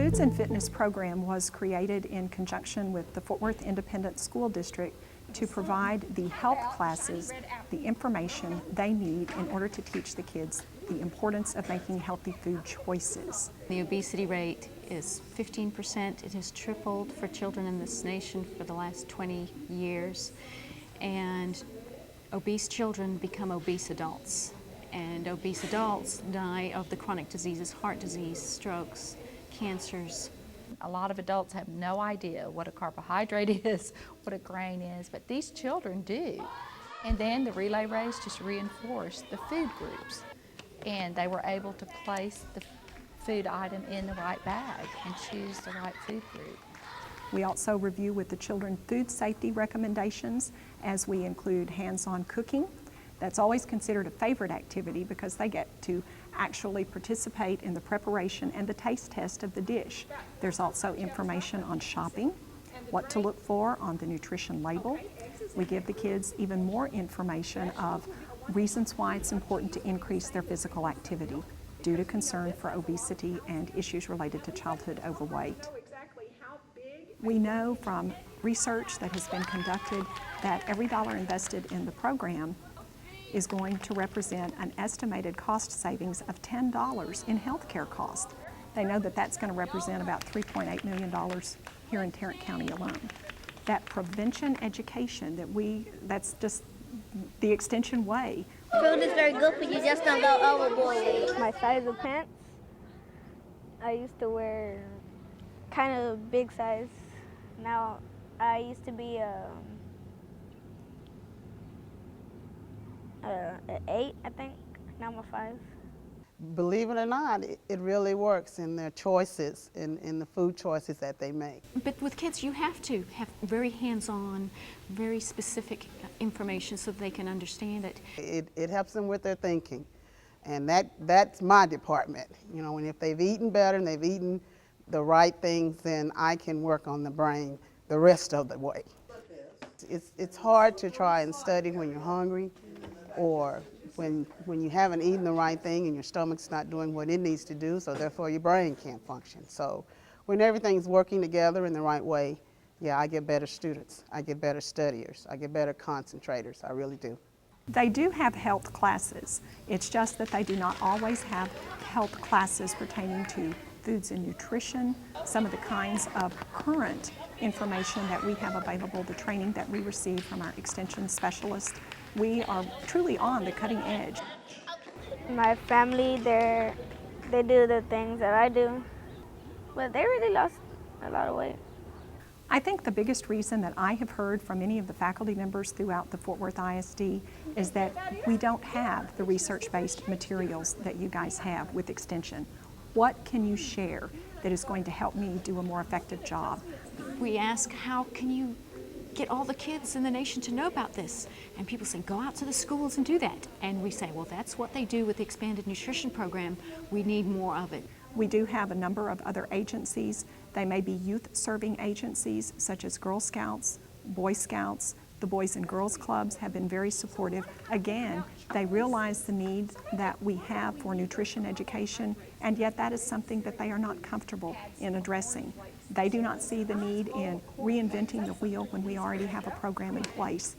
Foods and Fitness program was created in conjunction with the Fort Worth Independent School District to provide the health classes the information they need in order to teach the kids the importance of making healthy food choices. The obesity rate is 15%. It has tripled for children in this nation for the last 20 years. And obese children become obese adults. And obese adults die of the chronic diseases, heart disease, strokes, cancers. A lot of adults have no idea what a carbohydrate is, what a grain is, but these children do. And then the relay race just reinforced the food groups. And they were able to place the food item in the right bag and choose the right food group. We also review with the children food safety recommendations as we include hands-on cooking. That's always considered a favorite activity because they get to actually participate in the preparation and the taste test of the dish. There's also information on shopping, what to look for on the nutrition label. We give the kids even more information of reasons why it's important to increase their physical activity due to concern for obesity and issues related to childhood overweight. We know from research that has been conducted that every dollar invested in the program is going to represent an estimated cost savings of $10 in healthcare costs. They know that that's going to represent about $3.8 million here in Tarrant County alone. That prevention education that's just the extension way. Food is very good for you, just don't go overboard with it. My size of pants, I used to wear kind of big size. Now I used to be an 8, I think. Now I'm a 5. Believe it or not, it really works in their choices, in the food choices that they make. But with kids, you have to have very hands-on, very specific information so they can understand it. It helps them with their thinking, and that's my department. You know, and if they've eaten better and they've eaten the right things, then I can work on the brain the rest of the way. It's hard to try and study when you're hungry, or when you haven't eaten the right thing and your stomach's not doing what it needs to do, so therefore your brain can't function. So when everything's working together in the right way, yeah, I get better students, I get better studiers, I get better concentrators, I really do. They do have health classes. It's just that they do not always have health classes pertaining to foods and nutrition, some of the kinds of current information that we have available, the training that we receive from our extension specialists. We are truly on the cutting edge. My family, they do the things that I do, but they really lost a lot of weight. I think the biggest reason that I have heard from many of the faculty members throughout the Fort Worth ISD is that we don't have the research-based materials that you guys have with Extension. What can you share that is going to help me do a more effective job? We ask, how can you get all the kids in the nation to know about this? And people say, go out to the schools and do that. And we say, well, that's what they do with the expanded nutrition program. We need more of it. We do have a number of other agencies. They may be youth-serving agencies such as Girl Scouts, Boy Scouts. The Boys and Girls Clubs have been very supportive. Again, they realize the need that we have for nutrition education, and yet that is something that they are not comfortable in addressing. They do not see the need in reinventing the wheel when we already have a program in place.